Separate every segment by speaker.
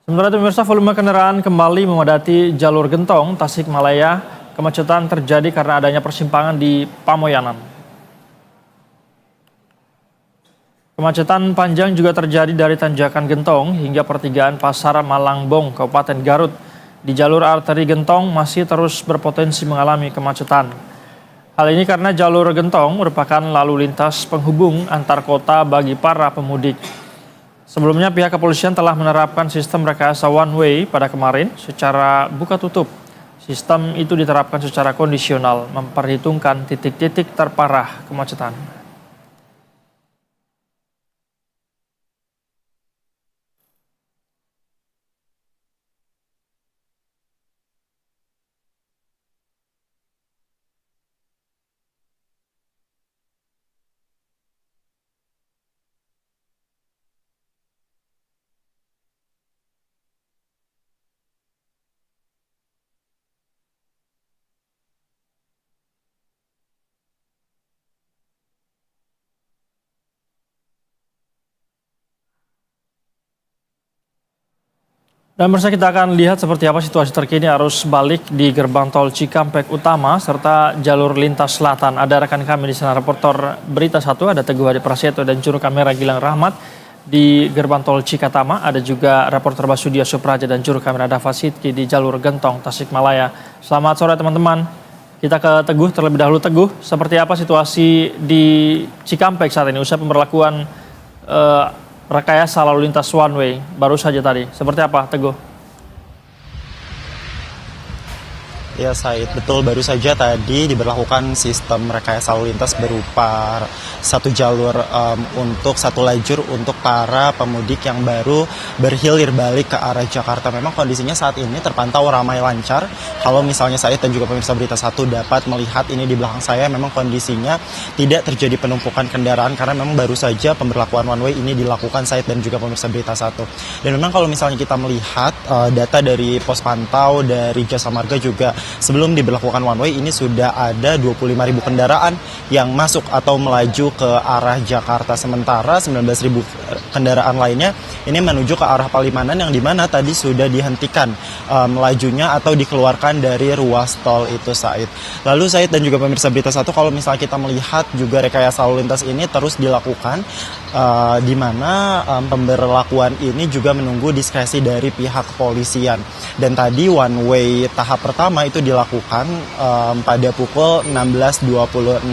Speaker 1: Sementara itu pemirsa, volume kendaraan kembali memadati jalur Gentong, Tasikmalaya. Kemacetan terjadi karena adanya persimpangan di Pamoyanan. Kemacetan panjang juga terjadi dari Tanjakan Gentong hingga pertigaan Pasar Malangbong, Kabupaten Garut. Di jalur arteri Gentong masih terus berpotensi mengalami kemacetan. Hal ini karena jalur Gentong merupakan lalu lintas penghubung antar kota bagi para pemudik. Sebelumnya pihak kepolisian telah menerapkan sistem rekayasa one way pada kemarin secara buka tutup. Sistem itu diterapkan secara kondisional, memperhitungkan titik-titik terparah kemacetan. Dan bersama kita akan lihat seperti apa situasi terkini arus balik di gerbang tol Cikampek Utama serta jalur lintas selatan. Ada rekan kami di sana, reporter Berita 1, ada Teguh Hadi Prasetyo dan juru kamera Gilang Rahmat di gerbang tol Cikatama. Ada juga reporter Basudia Supraja dan juru kamera Dava Sidki di jalur Gentong, Tasikmalaya. Selamat sore teman-teman. Kita ke Teguh terlebih dahulu. Teguh, seperti apa situasi di Cikampek saat ini usai pemberlakuan rekayasa lalu lintas one way baru saja tadi? Seperti apa, Teguh?
Speaker 2: Ya, Said, betul, baru saja tadi diberlakukan sistem rekayasa lalu lintas berupa satu jalur untuk satu lajur untuk para pemudik yang baru berhilir balik ke arah Jakarta. Memang kondisinya saat ini terpantau ramai lancar. Kalau misalnya Said dan juga pemirsa Berita 1 dapat melihat ini di belakang saya, memang kondisinya tidak terjadi penumpukan kendaraan karena memang baru saja pemberlakuan one way ini dilakukan, Said dan juga pemirsa Berita 1. Dan memang kalau misalnya kita melihat data dari pos pantau dari Jasa Marga juga, sebelum diberlakukan one way ini sudah ada 25.000 kendaraan yang masuk atau melaju ke arah Jakarta. Sementara 19.000 kendaraan lainnya ini menuju ke arah Palimanan yang dimana tadi sudah dihentikan melajunya atau dikeluarkan dari ruas tol itu, Said. Lalu Said dan juga pemirsa Berita 1, kalau misalnya kita melihat juga rekayasa lalu lintas ini terus dilakukan di mana pemberlakuan ini juga menunggu diskresi dari pihak kepolisian. Dan tadi one way tahap pertama itu dilakukan pada pukul 16.26.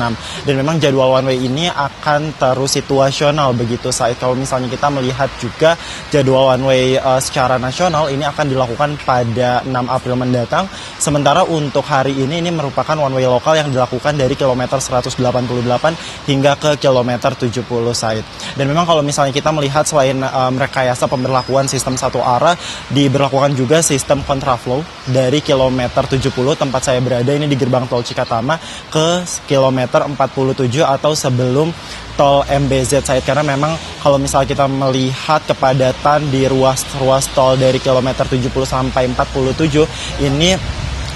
Speaker 2: Dan memang jadwal one way ini akan terus situasional begitu, Said. Kalau misalnya kita melihat juga jadwal one way secara nasional ini akan dilakukan pada 6 April mendatang. Sementara untuk hari ini merupakan one way lokal yang dilakukan dari kilometer 188 hingga ke kilometer 70, Said. Dan memang kalau misalnya kita melihat selain rekayasa pemberlakuan sistem satu arah, diberlakukan juga sistem kontraflow dari kilometer 70 tempat saya berada ini di gerbang tol Cikatama ke kilometer 47 atau sebelum tol MBZ, Said. Karena memang kalau misalnya kita melihat kepadatan di ruas tol dari kilometer 70 sampai 47 ini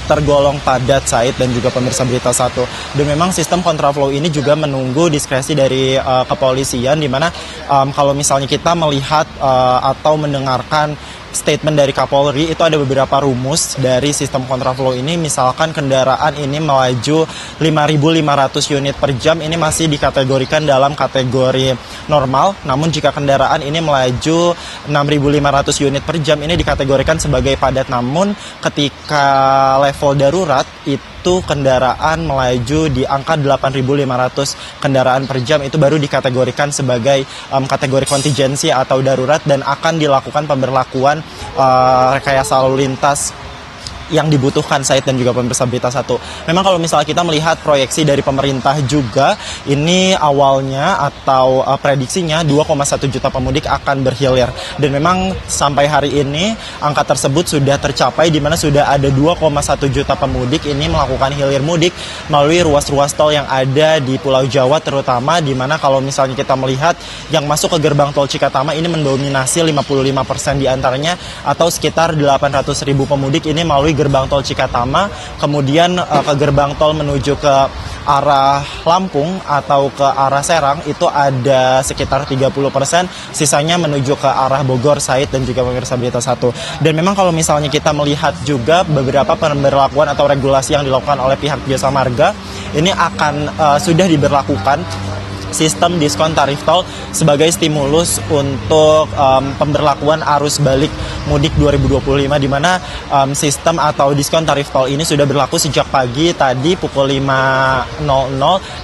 Speaker 2: tergolong padat, Said dan juga pemirsa Berita 1. Dan memang sistem kontraflow ini juga menunggu diskresi dari kepolisian, di mana kalau misalnya kita melihat atau mendengarkan statement dari Kapolri, itu ada beberapa rumus dari sistem kontraflow ini. Misalkan kendaraan ini melaju 5.500 unit per jam, ini masih dikategorikan dalam kategori normal. Namun jika kendaraan ini melaju 6.500 unit per jam, ini dikategorikan sebagai padat. Namun ketika level darurat itu kendaraan melaju di angka 8.500 kendaraan per jam, itu baru dikategorikan sebagai kategori kontingensi atau darurat dan akan dilakukan pemberlakuan rekayasa lalu lintas yang dibutuhkan, Said dan juga pemirsa Berita 1. Memang kalau misalnya kita melihat proyeksi dari pemerintah juga, ini awalnya atau prediksinya 2,1 juta pemudik akan berhilir. Dan memang sampai hari ini angka tersebut sudah tercapai, di mana sudah ada 2,1 juta pemudik ini melakukan hilir mudik melalui ruas-ruas tol yang ada di Pulau Jawa terutama, di mana kalau misalnya kita melihat yang masuk ke gerbang tol Cikatama ini mendominasi 55% diantaranya atau sekitar 800.000 pemudik ini melalui gerbang tol Cikatama, kemudian ke gerbang tol menuju ke arah Lampung atau ke arah Serang itu ada sekitar 30%, sisanya menuju ke arah Bogor, Said, dan juga pemirsa Berita Satu. Dan memang kalau misalnya kita melihat juga beberapa pemberlakuan atau regulasi yang dilakukan oleh pihak Jasa Marga, ini akan sudah diberlakukan sistem diskon tarif tol sebagai stimulus untuk pemberlakuan arus balik mudik 2025, di mana sistem atau diskon tarif tol ini sudah berlaku sejak pagi tadi pukul 5.00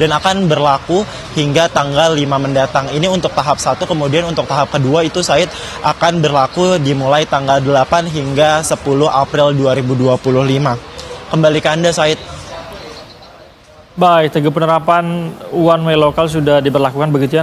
Speaker 2: dan akan berlaku hingga tanggal 5 mendatang. Ini untuk tahap 1, kemudian untuk tahap kedua itu Said akan berlaku dimulai tanggal 8 hingga 10 April 2025. Kembali ke Anda, Said.
Speaker 1: Baik, Teguh, penerapan one way lokal sudah diberlakukan begitu ya.